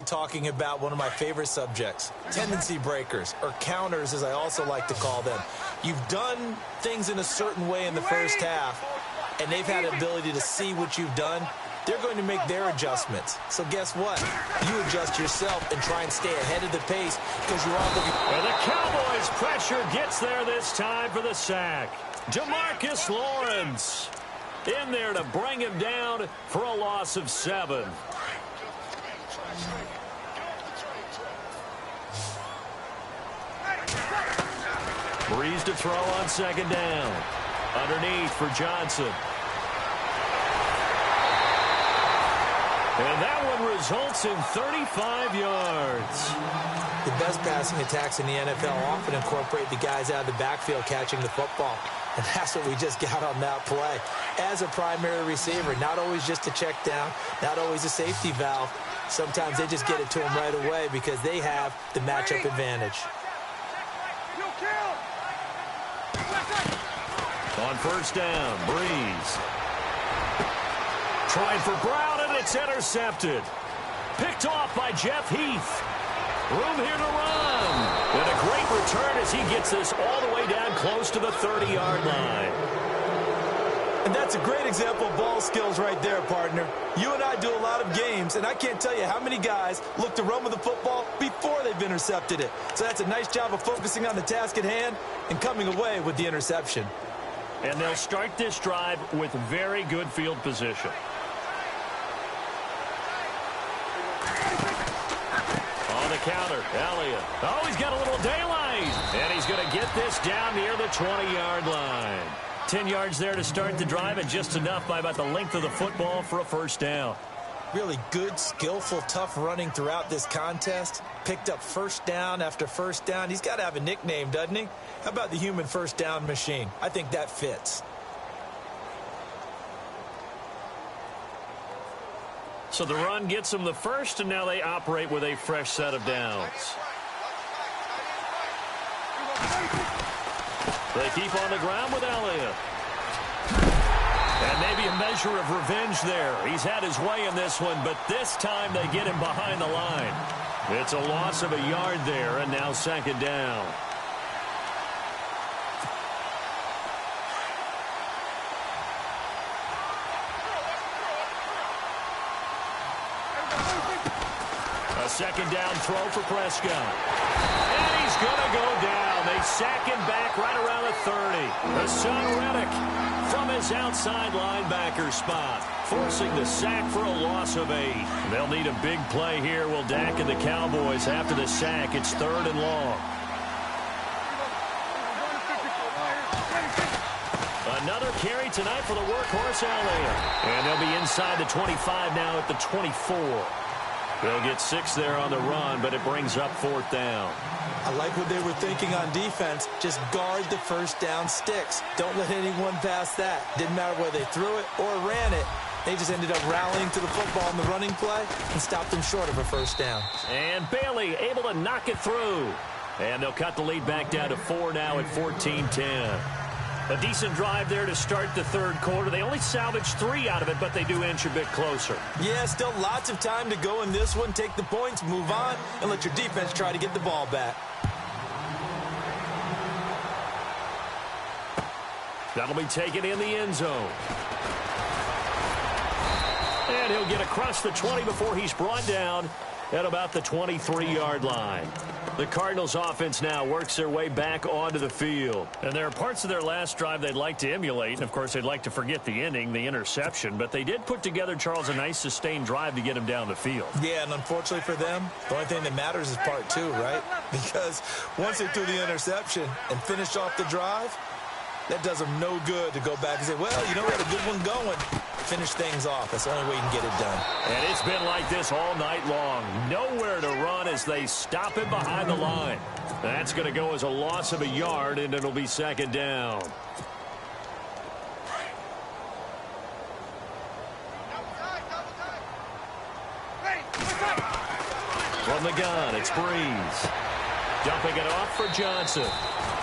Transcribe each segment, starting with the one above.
talking about one of my favorite subjects, tendency breakers, or counters as I also like to call them. You've done things in a certain way in the first half, and they've had the ability to see what you've done. They're going to make their adjustments. So guess what? You adjust yourself and try and stay ahead of the pace because you're all looking. Well, the Cowboys' pressure gets there this time for the sack. Demarcus Lawrence in there to bring him down for a loss of 7. Breeze to throw on second down. Underneath for Johnson. And that one results in 35 yards. The best passing attacks in the NFL often incorporate the guys out of the backfield catching the football. And that's what we just got on that play. As a primary receiver, not always just a check down, not always a safety valve. Sometimes they just get it to them right away because they have the matchup advantage. On first down, Breeze. Trying for Brown, and it's intercepted. Picked off by Jeff Heath. Room here to run. And a great return as he gets this all the way down close to the 30-yard line. And that's a great example of ball skills right there, partner. You and I do a lot of games, and I can't tell you how many guys look to run with the football before they've intercepted it. So that's a nice job of focusing on the task at hand and coming away with the interception. And they'll start this drive with very good field position. On the counter, Elliott. Oh, he's got a little daylight. And he's going to get this down near the 20-yard line. 10 yards there to start the drive, and just enough by about the length of the football for a first down. Really good, skillful, tough running throughout this contest. Picked up first down after first down. He's got to have a nickname, doesn't he? How about the human first down machine? I think that fits. So the run gets them the first, and now they operate with a fresh set of downs. They keep on the ground with Elliott. And maybe a measure of revenge there. He's had his way in this one, but this time they get him behind the line. It's a loss of a yard there, and now second down. A second down throw for Prescott. And he's going to go down. They sack him back right around the 30. Hassan Reddick from his outside linebacker spot, forcing the sack for a loss of 8. They'll need a big play here, will Dak and the Cowboys. After the sack, it's 3rd and long. Another carry tonight for the workhorse Elliott. And they'll be inside the 25 now at the 24. They'll get 6 there on the run, but it brings up 4th down. I like what they were thinking on defense. Just guard the first down sticks. Don't let anyone pass that. Didn't matter whether they threw it or ran it. They just ended up rallying to the football in the running play and stopped them short of a first down. And Bailey able to knock it through. And they'll cut the lead back down to 4 now at 14-10. A decent drive there to start the third quarter. They only salvaged 3 out of it, but they do inch a bit closer. Yeah, still lots of time to go in this one. Take the points, move on, and let your defense try to get the ball back. That'll be taken in the end zone. And he'll get across the 20 before he's brought down at about the 23-yard line. The Cardinals offense now works their way back onto the field. And there are parts of their last drive they'd like to emulate. And, of course, they'd like to forget the ending, the interception. But they did put together, Charles, a nice sustained drive to get him down the field. Yeah, and unfortunately for them, the only thing that matters is part 2, right? Because once they threw the interception and finished off the drive, that does them no good to go back and say, well, you know, we had a good one going. Finish things off. That's the only way you can get it done. And it's been like this all night long. Nowhere to run as they stop him behind the line. That's going to go as a loss of a yard, and it'll be second down. From the gun, it's Breeze. Dumping it off for Johnson.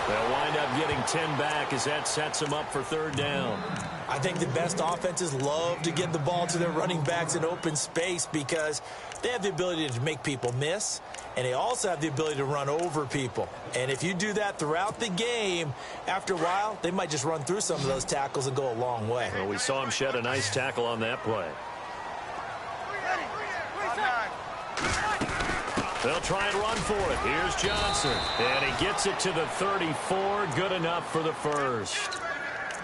They'll wind up getting 10 back as that sets them up for third down. I think the best offenses love to get the ball to their running backs in open space because they have the ability to make people miss, and they also have the ability to run over people. And if you do that throughout the game, after a while, they might just run through some of those tackles and go a long way. Well, we saw him shed a nice tackle on that play. They'll try and run for it. Here's Johnson. And he gets it to the 34. Good enough for the first.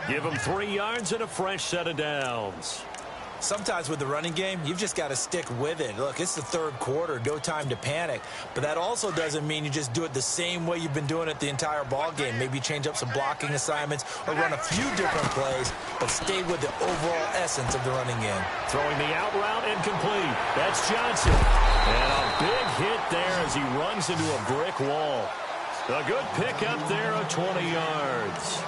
Give him 3 yards and a fresh set of downs. Sometimes with the running game, you've just got to stick with it. Look, it's the third quarter, no time to panic. But that also doesn't mean you just do it the same way you've been doing it the entire ball game. Maybe change up some blocking assignments or run a few different plays, but stay with the overall essence of the running game. Throwing the out route incomplete. That's Johnson. And a big hit there as he runs into a brick wall. A good pickup there of 20 yards.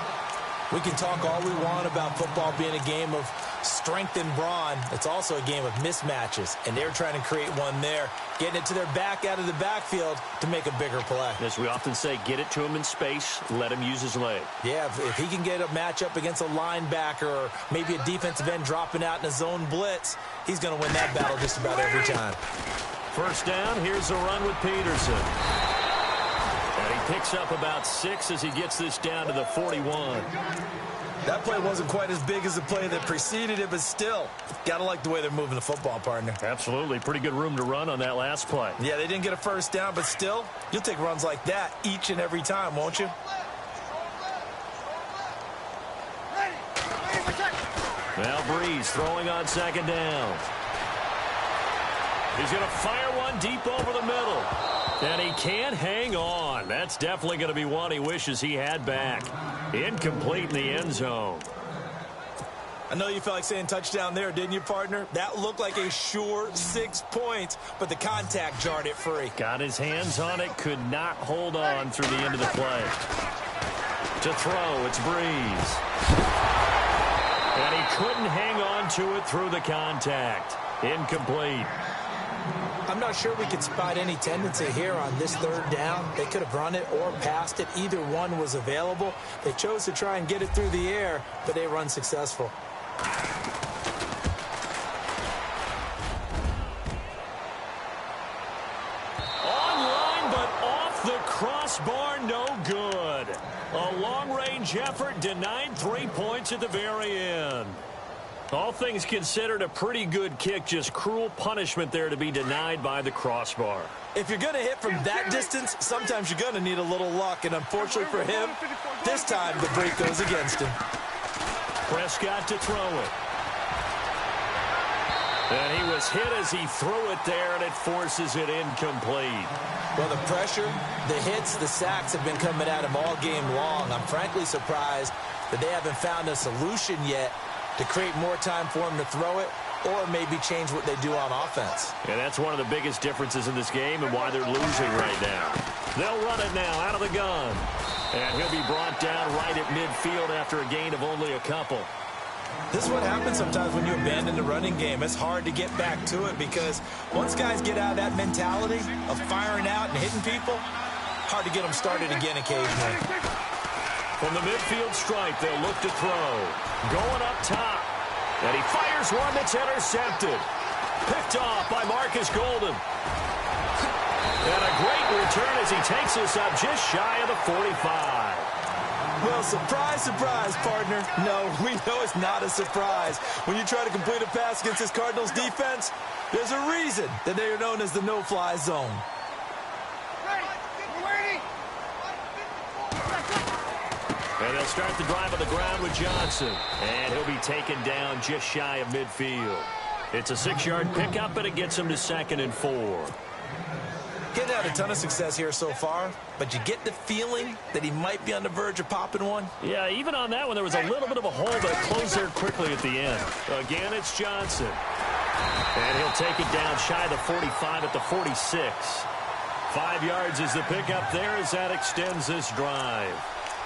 We can talk all we want about football being a game of strength and brawn. It's also a game of mismatches, and they're trying to create one there, getting it to their back out of the backfield to make a bigger play. As we often say, get it to him in space, let him use his leg. Yeah, if he can get a matchup against a linebacker or maybe a defensive end dropping out in a zone blitz, he's going to win that battle just about every time. First down, here's a run with Peterson. And he picks up about 6 as he gets this down to the 41. That play wasn't quite as big as the play that preceded it, but still, got to like the way they're moving the football, partner. Absolutely. Pretty good room to run on that last play. Yeah, they didn't get a first down, but still, you'll take runs like that each and every time, won't you? Now Breeze throwing on second down. He's going to fire one deep over the middle. And he can't hang on. That's definitely going to be one he wishes he had back. Incomplete in the end zone. I know you felt like saying touchdown there, didn't you, partner? That looked like a sure 6 points, but the contact jarred it free. Got his hands on it, could not hold on through the end of the play. To throw, it's Breeze. And he couldn't hang on to it through the contact. Incomplete. I'm not sure we could spot any tendency here on this third down. They could have run it or passed it. Either one was available. They chose to try and get it through the air, but they run successful. Online, but off the crossbar, no good. A long-range effort denied 3 points at the very end. All things considered, a pretty good kick, just cruel punishment there to be denied by the crossbar. If you're going to hit from that distance, sometimes you're going to need a little luck, and unfortunately for him, this time the break goes against him. Prescott to throw it. And he was hit as he threw it there, and it forces it incomplete. Well, the pressure, the hits, the sacks have been coming at him all game long. I'm frankly surprised that they haven't found a solution yet to create more time for him to throw it or maybe change what they do on offense. And that's one of the biggest differences in this game and why they're losing right now. They'll run it now out of the gun. And he'll be brought down right at midfield after a gain of only a couple. This is what happens sometimes when you abandon the running game. It's hard to get back to it because once guys get out of that mentality of firing out and hitting people, hard to get them started again occasionally. From the midfield stripe, they'll look to throw. Going up top. And he fires one that's intercepted. Picked off by Marcus Golden. And a great return as he takes us up just shy of the 45. Well, surprise, surprise, partner. No, we know it's not a surprise. When you try to complete a pass against this Cardinals defense, there's a reason that they are known as the no-fly zone. And they'll start the drive on the ground with Johnson. And he'll be taken down just shy of midfield. It's a 6-yard pickup, and it gets him to 2nd and 4. Getting out a ton of success here so far, but you get the feeling that he might be on the verge of popping one. Yeah, even on that one, there was a little bit of a hole, but it closed there quickly at the end. Again, it's Johnson. And he'll take it down shy of the 45 at the 46. 5 yards is the pickup there as that extends this drive.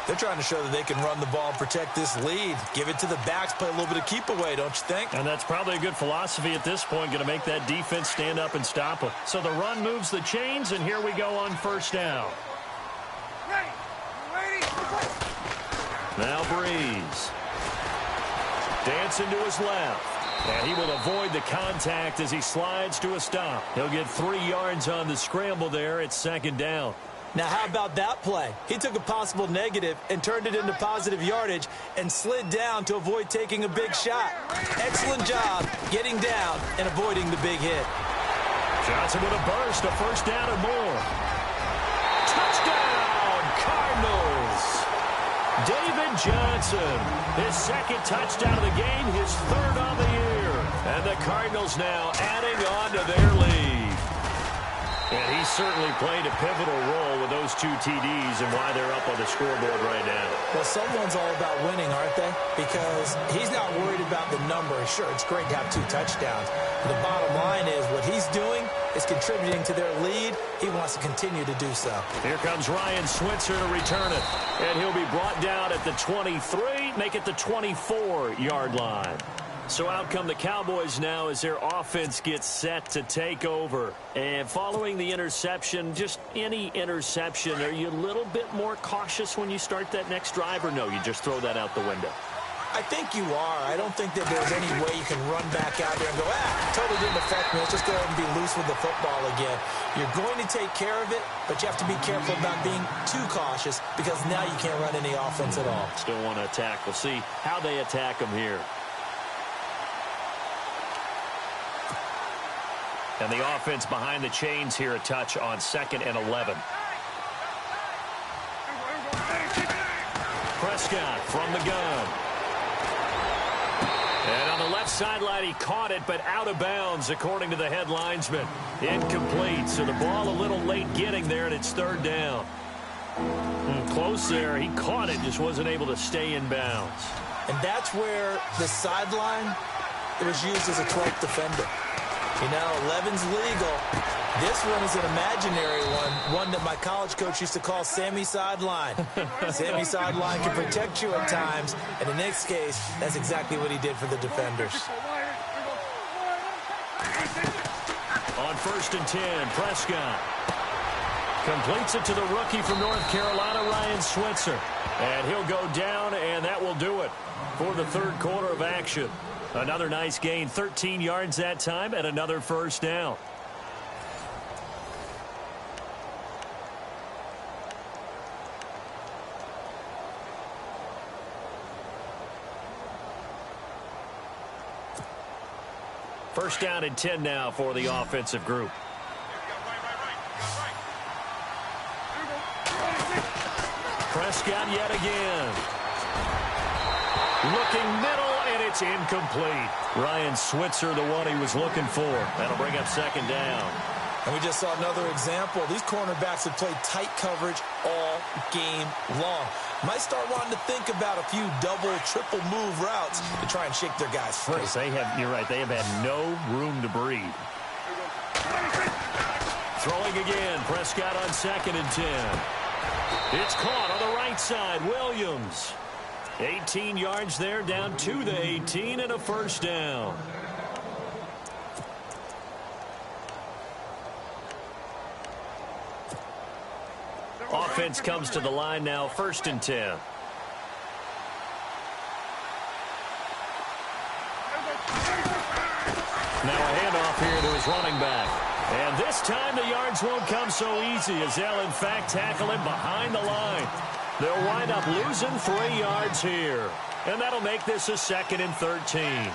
They're trying to show that they can run the ball and protect this lead. Give it to the backs, play a little bit of keep away, don't you think? And that's probably a good philosophy at this point, going to make that defense stand up and stop them. So the run moves the chains, and here we go on first down. Now Breeze. Dancing to his left. And he will avoid the contact as he slides to a stop. He'll get 3 yards on the scramble there. It's second down. Now, how about that play? He took a possible negative and turned it into positive yardage and slid down to avoid taking a big shot. Excellent job getting down and avoiding the big hit. Johnson with a burst, a first down and more. Touchdown, Cardinals. David Johnson, his second touchdown of the game, his third on the year. And the Cardinals now adding on to their lead. And he certainly played a pivotal role with those 2 TDs and why they're up on the scoreboard right now. Well, someone's all about winning, aren't they? Because he's not worried about the number. Sure, it's great to have 2 touchdowns. But the bottom line is what he's doing is contributing to their lead. He wants to continue to do so. Here comes Ryan Switzer to return it. And he'll be brought down at the 23, make it the 24-yard line. So out come the Cowboys now as their offense gets set to take over. And following the interception, just any interception, are you a little bit more cautious when you start that next drive, or no, you just throw that out the window? I think you are. I don't think that there's any way you can run back out there and go, totally didn't affect me. Let's just go ahead and be loose with the football again. You're going to take care of it, but you have to be careful about being too cautious because now you can't run any offense at all. Still want to attack. We'll see how they attack them here. And the offense behind the chains here a touch on 2nd and 11. Prescott from the gun. And on the left sideline, he caught it, but out of bounds, according to the head linesman. Incomplete, so the ball a little late getting there, and it's 3rd down. Close there. He caught it, just wasn't able to stay in bounds. And that's where the sideline, it was used as a 12th defender. You know, 11's legal. This one is an imaginary one that my college coach used to call Sammy Sideline. Sammy Sideline can protect you at times, and in this case, that's exactly what he did for the defenders. On 1st and 10, Prescott completes it to the rookie from North Carolina, Ryan Switzer. And he'll go down, and that will do it for the 3rd quarter of action. Another nice gain, 13 yards that time, and another first down. First down and 10 now for the offensive group. Prescott yet again. Looking middle, and it's incomplete. Ryan Switzer, the one he was looking for. That'll bring up 2nd down. And we just saw another example. These cornerbacks have played tight coverage all game long. Might start wanting to think about a few double, triple move routes to try and shake their guys free. You're right, they have had no room to breathe. Throwing again, Prescott on 2nd and 10. It's caught on the right side, Williams. 18 yards there, down to the 18, and a first down. Offense comes to the line now, 1st and 10. Now a handoff here to his running back. And this time the yards won't come so easy as they'll in fact tackle him behind the line. They'll wind up losing 3 yards here. And that'll make this a 2nd and 13.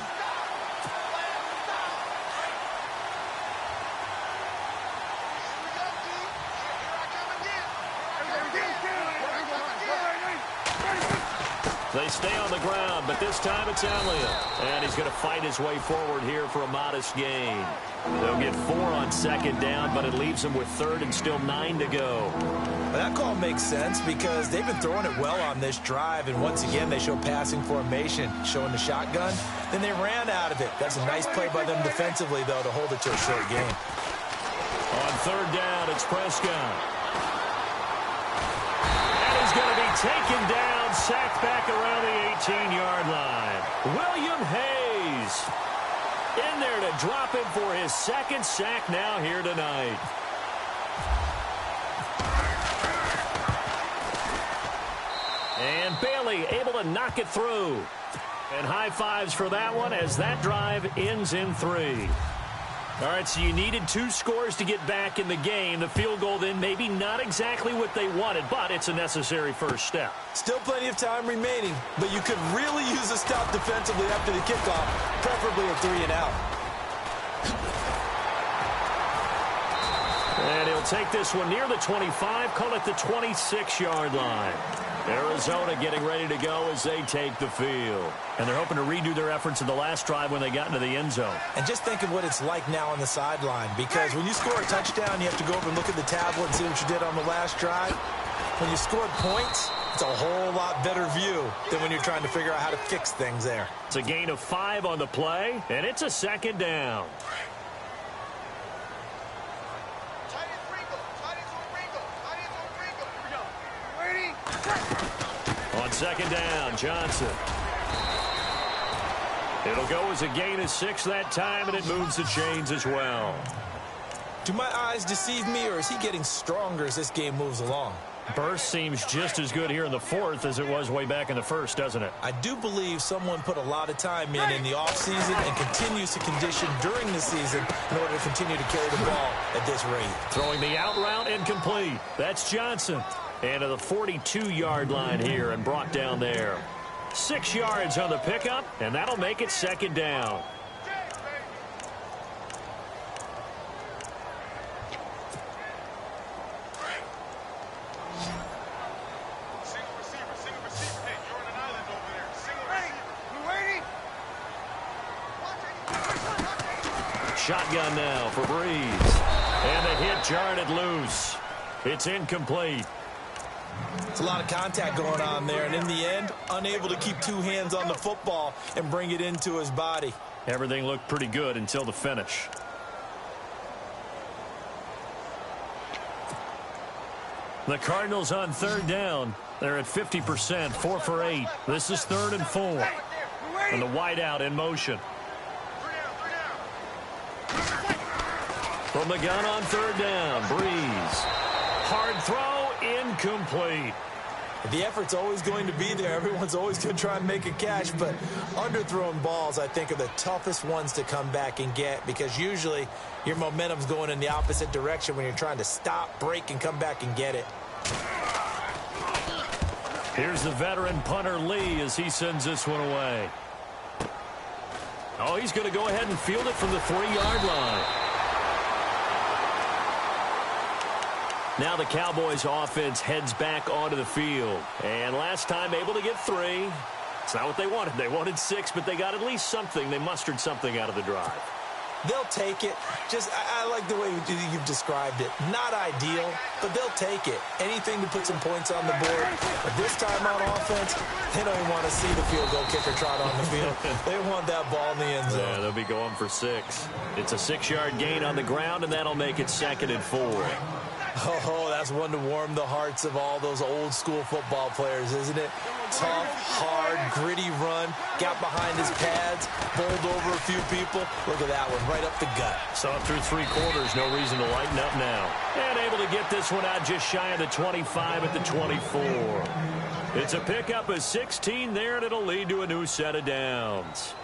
They stay on the ground, but this time it's Elliott. And he's going to fight his way forward here for a modest gain. They'll get 4 on 2nd down, but it leaves them with 3rd and still 9 to go. Well, that call makes sense because they've been throwing it well on this drive, and once again they show passing formation, showing the shotgun. Then they ran out of it. That's a nice play by them defensively, though, to hold it to a short game. On 3rd down, it's Prescott. And he's going to be taken down, sacked back around the 18-yard line. William Hayes in there to drop him for his 2nd sack now here tonight. And Bailey able to knock it through. And high fives for that one as that drive ends in 3. All right, so you needed 2 scores to get back in the game. The field goal then maybe not exactly what they wanted, but it's a necessary first step. Still plenty of time remaining, but you could really use a stop defensively after the kickoff, preferably a 3-and-out. And he'll take this one near the 25, call it the 26-yard line. Arizona getting ready to go as they take the field. And they're hoping to redo their efforts in the last drive when they got into the end zone. And just think of what it's like now on the sideline, because when you score a touchdown, you have to go over and look at the tablet and see what you did on the last drive. When you scored points, it's a whole lot better view than when you're trying to figure out how to fix things there. It's a gain of 5 on the play, and it's a second down. On second down, Johnson. It'll go as a gain of 6 that time, and it moves the chains as well. Do my eyes deceive me, or is he getting stronger as this game moves along? Burst seems just as good here in the 4th as it was way back in the 1st, doesn't it? I do believe someone put a lot of time in the offseason and continues to condition during the season in order to continue to carry the ball at this rate. Throwing the out route incomplete. That's Johnson. And to the 42-yard line here and brought down there. 6 yards on the pickup, and that'll make it second down. Shotgun now for Breeze. And the hit jarred it loose. It's incomplete. It's a lot of contact going on there, and in the end, unable to keep 2 hands on the football and bring it into his body. Everything looked pretty good until the finish. The Cardinals on 3rd down. They're at 50%, 4 for 8. This is 3rd and 4. And the wideout in motion. From the gun on 3rd down, Breeze. Hard throw, incomplete. The effort's always going to be there. Everyone's always going to try and make a catch, but underthrown balls, I think, are the toughest ones to come back and get, because usually your momentum's going in the opposite direction when you're trying to stop, break, and come back and get it. Here's the veteran punter Lee as he sends this one away. Oh, he's going to go ahead and field it from the 3-yard line. Now the Cowboys offense heads back onto the field. And last time able to get 3. It's not what they wanted. They wanted 6, but they got at least something. They mustered something out of the drive. They'll take it. I like the way you've described it. Not ideal, but they'll take it. Anything to put some points on the board. But this time on offense, they don't even want to see the field goal kicker trot on the field. They want that ball in the end zone. Yeah, they'll be going for 6. It's a 6-yard gain on the ground, and that'll make it 2nd and 4. Oh, that's one to warm the hearts of all those old school football players, isn't it? Tough, hard, gritty run, got behind his pads, bowled over a few people. Look at that one, right up the gut. Saw it through 3 quarters, no reason to lighten up now. And able to get this one out just shy of the 25 at the 24. It's a pickup of 16 there, and it'll lead to a new set of downs.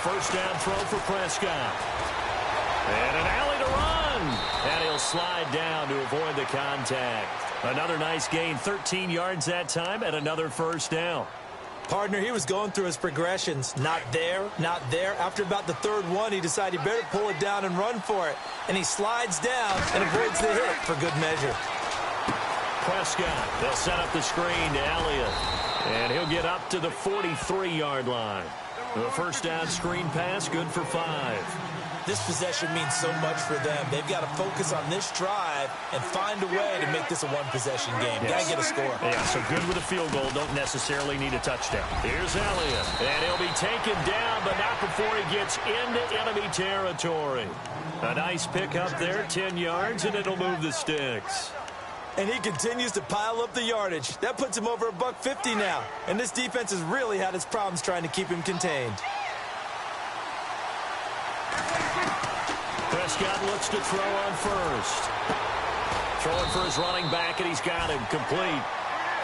First down throw for Prescott. And an alley to run. And he'll slide down to avoid the contact. Another nice gain, 13 yards that time, and another first down. Partner, he was going through his progressions. Not there, not there. After about the 3rd one, he decided he better pull it down and run for it. And he slides down and avoids the hit for good measure. Prescott, they'll set up the screen to Elliott. And he'll get up to the 43-yard line. The first down screen pass, good for 5. This possession means so much for them. They've got to focus on this drive and find a way to make this a one-possession game. Yes. Got to get a score. Yeah, so good with a field goal. Don't necessarily need a touchdown. Here's Elliott. And he'll be taken down, but not before he gets into enemy territory. A nice pick up there, 10 yards, and it'll move the sticks. And he continues to pile up the yardage. That puts him over $150 now. And this defense has really had its problems trying to keep him contained. Prescott looks to throw on first. Throwing for his running back, and he's got him complete.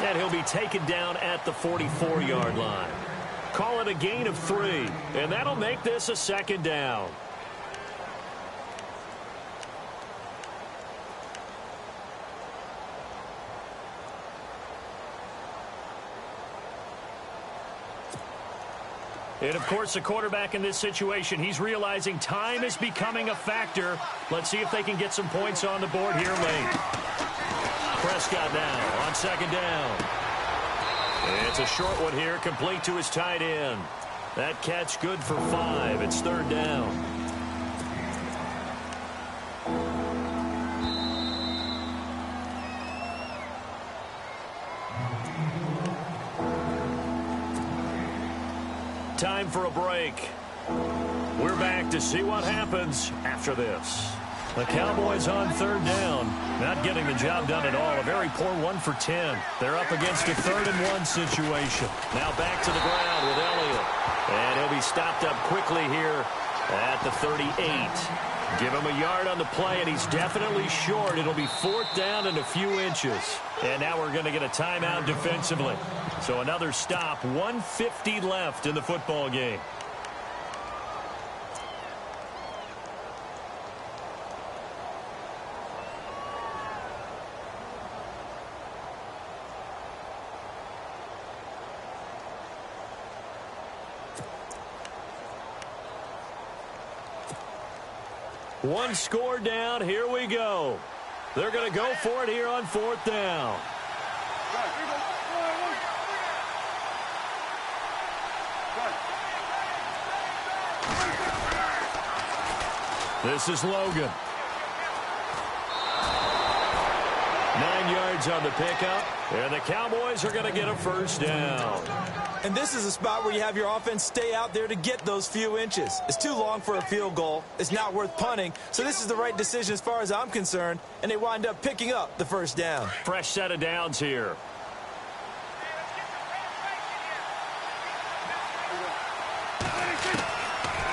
And he'll be taken down at the 44-yard line. Call it a gain of 3, and that'll make this a second down. And, of course, the quarterback in this situation, he's realizing time is becoming a factor. Let's see if they can get some points on the board here late. Prescott now on second down. It's a short one here, complete to his tight end. That catch good for 5. It's third down. Time for a break. We're back to see what happens after this. The Cowboys on third down. Not getting the job done at all. A very poor 1 for 10. They're up against a 3rd-and-1 situation. Now back to the ground with Elliott. And he'll be stopped up quickly here at the 38. Give him a yard on the play, and he's definitely short. It'll be 4th down and a few inches. And now we're going to get a timeout defensively. So another stop, 1:50 left in the football game. One score down. Here we go. They're going to go for it here on 4th down. This is Logan. 9 yards on the pickup, and the Cowboys are going to get a first down. And this is a spot where you have your offense stay out there to get those few inches. It's too long for a field goal. It's not worth punting. So this is the right decision as far as I'm concerned, and they wind up picking up the first down. Fresh set of downs here.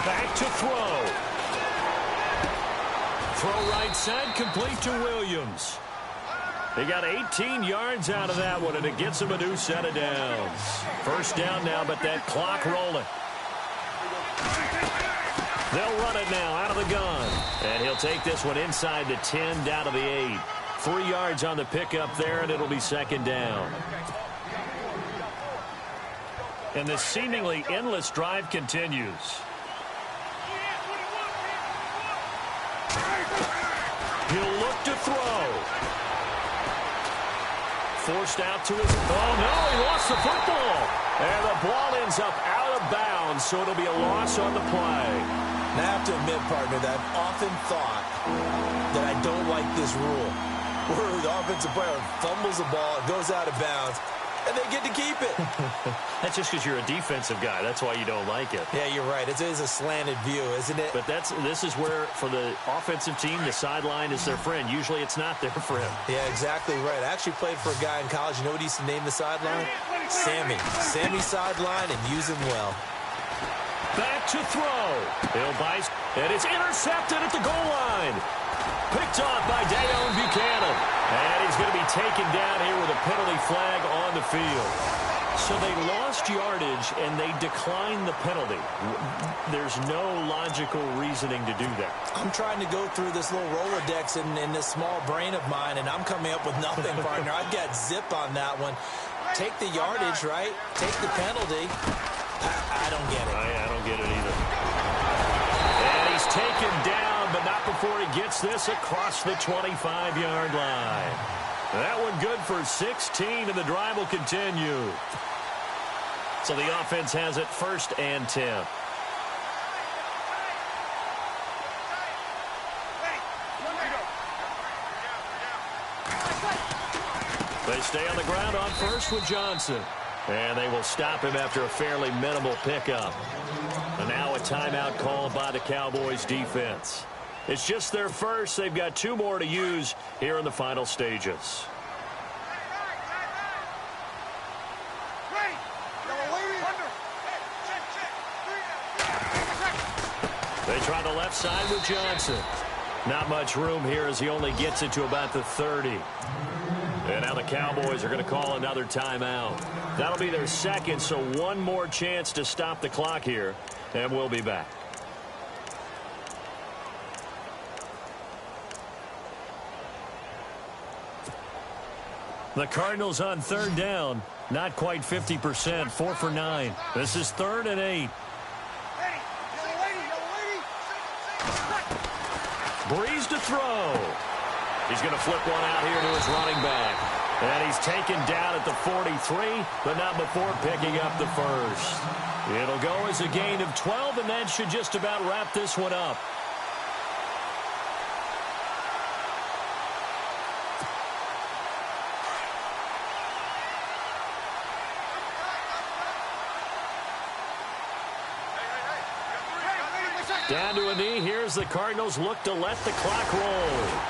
Back to throw. Throw right side, complete to Williams. He got 18 yards out of that one, and it gets him a new set of downs. First down now, but that clock rolling. They'll run it now out of the gun. And he'll take this one inside the 10, down to the 8. 3 yards on the pickup there, and it'll be second down. And this seemingly endless drive continues. He'll look to throw. Forced out to his... Oh, no, he lost the football. And the ball ends up out of bounds, so it'll be a loss on the play. Now, I have to admit, partner, that I've often thought that I don't like this rule, where the offensive player fumbles the ball, it goes out of bounds, and they get to keep it. That's just because you're a defensive guy. That's why you don't like it. Yeah, you're right. It is a slanted view, isn't it? But this is where, for the offensive team, the sideline is their friend. Usually it's not there for him. Yeah, exactly right. I actually played for a guy in college. You know what he used to name the sideline? Sammy. Sammy sideline, and use him well. Back to throw. He'll buy, and it's intercepted at the goal line. Picked off by Dayon Buchanan. And he's going to be taken down here with a penalty flag on the field. So they lost yardage, and they declined the penalty. There's no logical reasoning to do that. I'm trying to go through this little Rolodex in this small brain of mine, and I'm coming up with nothing, partner. I've got zip on that one. Take the yardage, right? Take the penalty. I don't get it. I don't get it either. And he's taken down, but not before he gets this across the 25-yard line. That one good for 16, and the drive will continue. So the offense has it 1st and 10. They stay on the ground on first with Johnson. And they will stop him after a fairly minimal pickup. And now a timeout called by the Cowboys defense. It's just their first. They've got 2 more to use here in the final stages. Try the left side with Johnson. Not much room here as he only gets it to about the 30. And now the Cowboys are going to call another timeout. That'll be their second, so one more chance to stop the clock here, and we'll be back. The Cardinals on third down. Not quite 50%, 4 for 9. This is 3rd and 8. Breeze to throw. He's going to flip one out here to his running back. And he's taken down at the 43, but not before picking up the first. It'll go as a gain of 12, and that should just about wrap this one up. Down to a knee. Here's the Cardinals look to let the clock roll.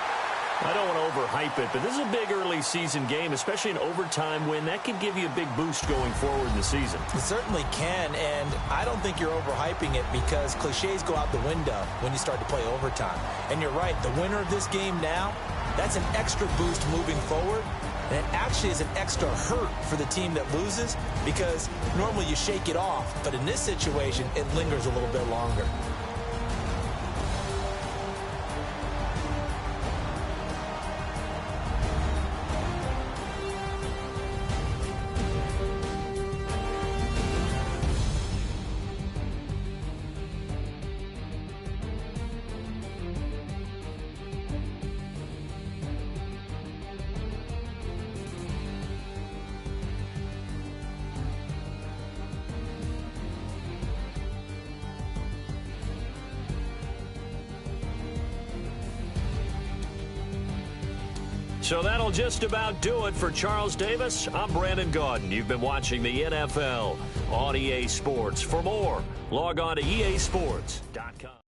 I don't want to overhype it, but this is a big early season game, especially an overtime win. That could give you a big boost going forward in the season. It certainly can, and I don't think you're overhyping it because cliches go out the window when you start to play overtime. And you're right, the winner of this game now, that's an extra boost moving forward. And it actually is an extra hurt for the team that loses because normally you shake it off, but in this situation, it lingers a little bit longer. So that'll just about do it for Charles Davis. I'm Brandon Gaudin. You've been watching the NFL on EA Sports. For more, log on to easports.com.